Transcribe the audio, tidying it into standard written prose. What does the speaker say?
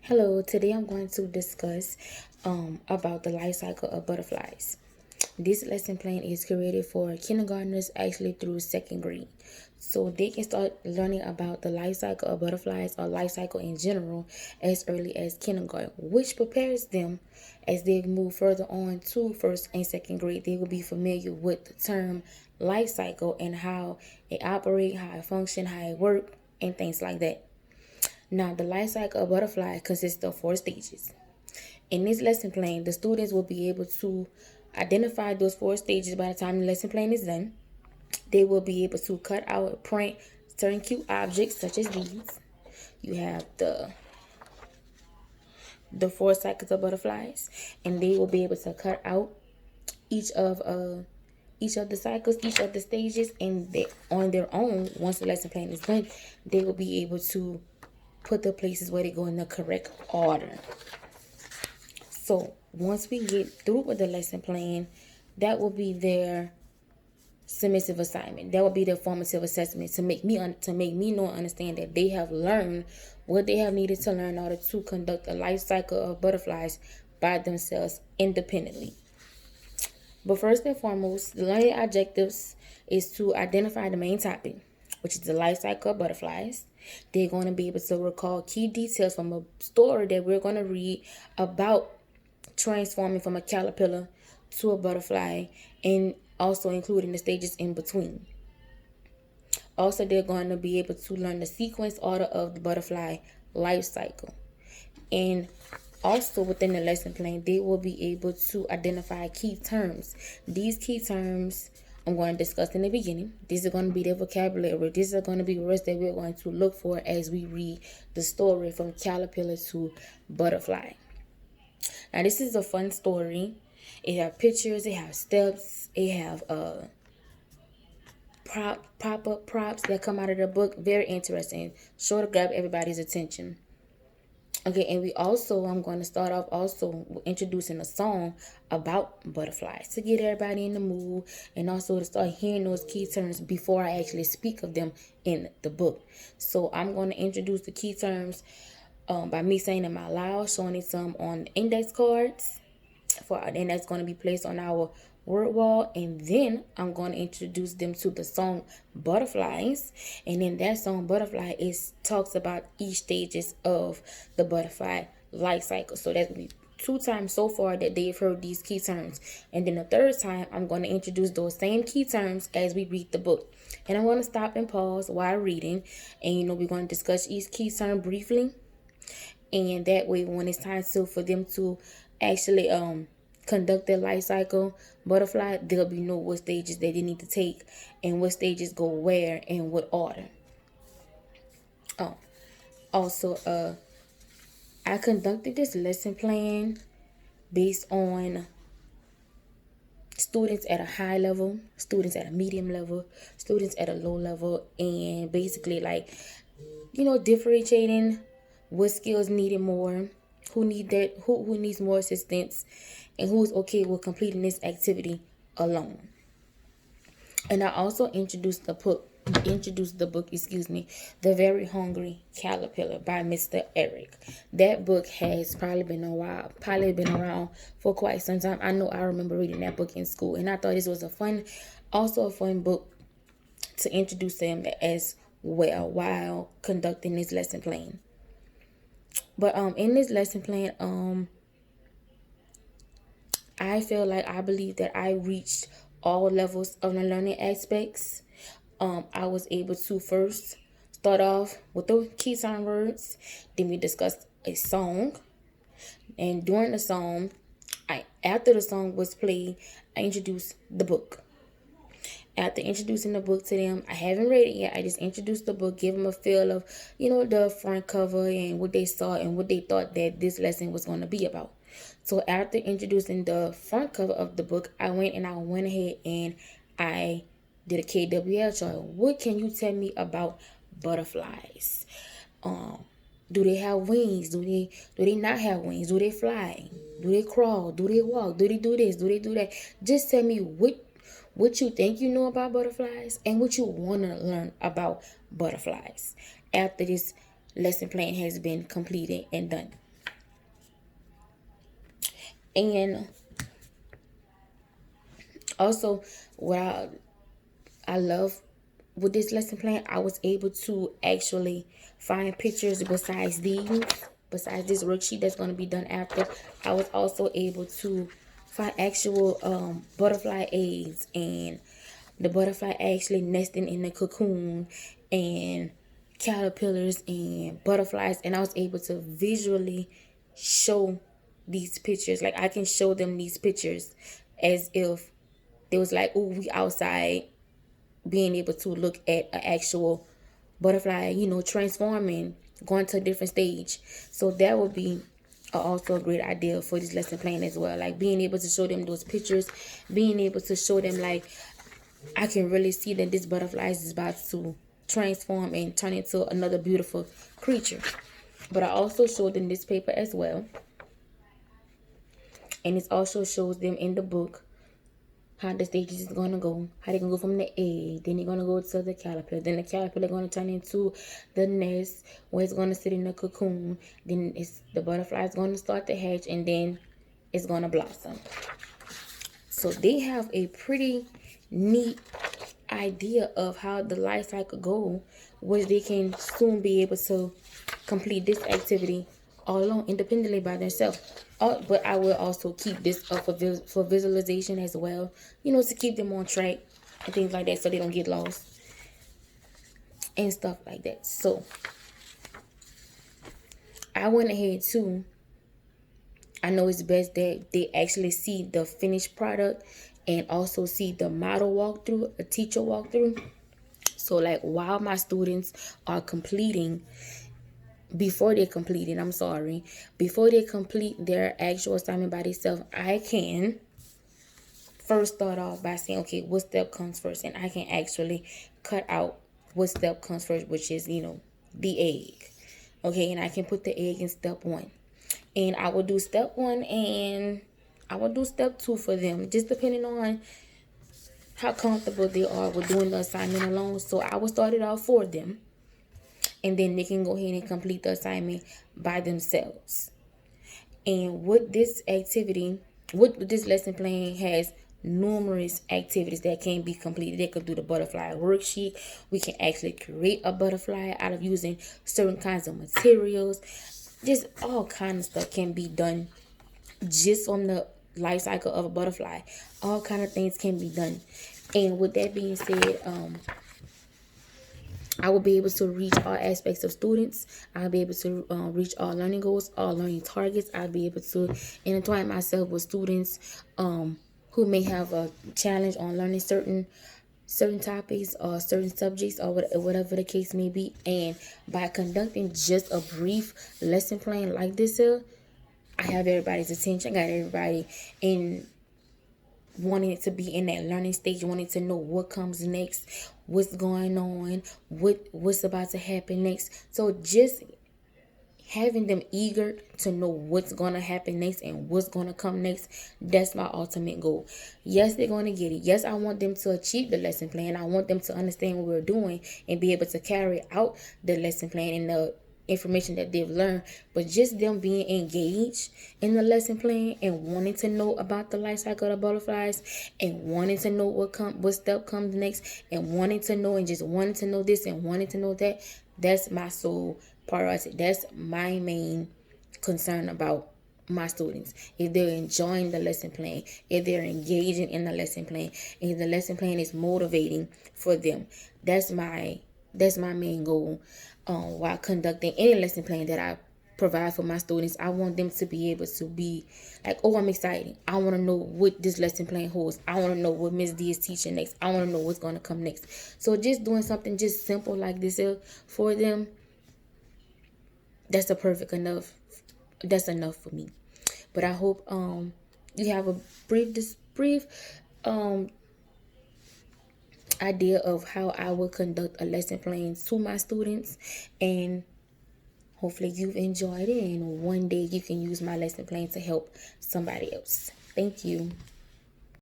Hello, today I'm going to discuss about the life cycle of butterflies. This lesson plan is created for kindergartners actually through second grade. So they can start learning about the life cycle of butterflies or life cycle in general as early as kindergarten, which prepares them as they move further on to first and second grade. They will be familiar with the term life cycle and how it operates, how it functions, how it works, and things like that. Now, the life cycle of butterfly consists of 4 stages. In this lesson plan, the students will be able to identify those 4 stages by the time the lesson plan is done. They will be able to cut out and print certain cute objects such as these. You have the 4 cycles of butterflies, and they will be able to cut out each of the cycles, each of the stages, and they, on their own, once the lesson plan is done, they will be able to put the places where they go in the correct order. So once we get through with the lesson plan, that will be their summative assignment. That will be their formative assessment to make me know and understand that they have learned what they have needed to learn in order to conduct a life cycle of butterflies by themselves independently. But first and foremost, the learning objectives is to identify the main topic, which is the life cycle of butterflies. They're going to be able to recall key details from a story that we're going to read about transforming from a caterpillar to a butterfly, and also including the stages in between. Also, they're going to be able to learn the sequence order of the butterfly life cycle. And also within the lesson plan, they will be able to identify key terms. These key terms I'm going to discuss in the beginning. These are going to be their vocabulary. These are going to be words that we're going to look for as we read the story from caterpillar to butterfly. Now, this is a fun story. It have pictures, it have steps, it have pop-up props that come out of the book. Very interesting. Sure to grab everybody's attention. Okay, and I'm going to start off also introducing a song about butterflies to get everybody in the mood, and also to start hearing those key terms before I actually speak of them in the book. So I'm going to introduce the key terms by me saying them out loud, showing it some on index cards, and that's going to be placed on our word wall. And then I'm going to introduce them to the song Butterflies, and then that song Butterfly is talks about each stages of the butterfly life cycle. So that's going to be 2 times so far that they've heard these key terms, and then the third time I'm going to introduce those same key terms as we read the book. And I'm going to stop and pause while reading, and we're going to discuss each key term briefly, and that way when it's time for them to actually conduct their life cycle butterfly, there'll be know what stages that they need to take and what stages go where and what order. Also, I conducted this lesson plan based on students at a high level, students at a medium level, students at a low level, and basically differentiating what skills needed more, who needs more assistance, and who's okay with completing this activity alone. And I also introduced the book, The Very Hungry Caterpillar by Mr. Eric. That book has probably been around for quite some time. I remember reading that book in school, and I thought this was a fun book to introduce them as well while conducting this lesson plan. But in this lesson plan, I believe that I reached all levels of the learning aspects. I was able to first start off with the key term words. Then we discussed a song, and during the song, after the song was played, I introduced the book. After introducing the book to them, I haven't read it yet. I just introduced the book, give them a feel of, the front cover and what they saw and what they thought that this lesson was going to be about. So after introducing the front cover of the book, I went ahead and I did a KWL chart. What can you tell me about butterflies? Do they have wings? Do they not have wings? Do they fly? Do they crawl? Do they walk? Do they do this? Do they do that? Just tell me what you think you know about butterflies and what you want to learn about butterflies after this lesson plan has been completed and done. And also, what I love with this lesson plan, I was able to actually find pictures besides this worksheet that's going to be done after. I was also able to find actual butterfly eggs, and the butterfly actually nesting in the cocoon, and caterpillars and butterflies, and I was able to visually show these pictures. Like, I can show them these pictures as if they was like, oh, we outside, being able to look at an actual butterfly, transforming, going to a different stage. So that would be also a great idea for this lesson plan as well. Like, being able to show them those pictures, being able to show them, like, I can really see that this butterfly is about to transform and turn into another beautiful creature. But I also showed them this paper as well. And it also shows them in the book how the stages is gonna go, how they can go from the egg, then they're gonna go to the caterpillar, then the caterpillar gonna turn into the nest where it's gonna sit in the cocoon, then the butterfly is gonna start to hatch, and then it's gonna blossom. So they have a pretty neat idea of how the life cycle go, which they can soon be able to complete this activity all alone, independently by themselves. But I will also keep this up for visualization as well, to keep them on track and things like that, so they don't get lost and stuff like that. So I went ahead too. I know it's best that they actually see the finished product and also see the model walkthrough, a teacher walkthrough. So, like, while my students are completing, before they complete their actual assignment by themselves, I can first start off by saying, okay, what step comes first? And I can actually cut out what step comes first, which is, the egg. Okay, and I can put the egg in step 1. And I will do step 1 and I will do step 2 for them, just depending on how comfortable they are with doing the assignment alone. So I will start it off for them, and then they can go ahead and complete the assignment by themselves. And with this activity, with this lesson plan, has numerous activities that can be completed. They could do the butterfly worksheet. We can actually create a butterfly out of using certain kinds of materials. Just all kinds of stuff can be done just on the life cycle of a butterfly. All kind of things can be done. And with that being said, I will be able to reach all aspects of students. I'll be able to reach all learning goals, all learning targets. I'll be able to intertwine myself with students who may have a challenge on learning certain topics or certain subjects, or whatever the case may be. And by conducting just a brief lesson plan like this, I have everybody's attention. I got everybody in wanting to be in that learning stage, wanting to know what comes next, what's going on, what's about to happen next. So just having them eager to know what's going to happen next and what's going to come next, that's my ultimate goal. Yes, they're going to get it. Yes, I want them to achieve the lesson plan. I want them to understand what we're doing and be able to carry out the lesson plan and the information that they've learned. But just them being engaged in the lesson plan and wanting to know about the life cycle of butterflies, and wanting to know what step comes next, and wanting to know, and just wanting to know this and wanting to know that, that's my sole priority. That's my main concern about my students. If they're enjoying the lesson plan, if they're engaging in the lesson plan, and if the lesson plan is motivating for them, that's my main goal. While conducting any lesson plan that I provide for my students, I want them to be able to be like, oh, I'm excited. I want to know what this lesson plan holds. I want to know what Miss D is teaching next. I want to know what's going to come next. So just doing something just simple like this for them, that's that's enough for me. But I hope you have a brief idea of how I will conduct a lesson plan to my students, and hopefully you've enjoyed it, and one day you can use my lesson plan to help somebody else. Thank you.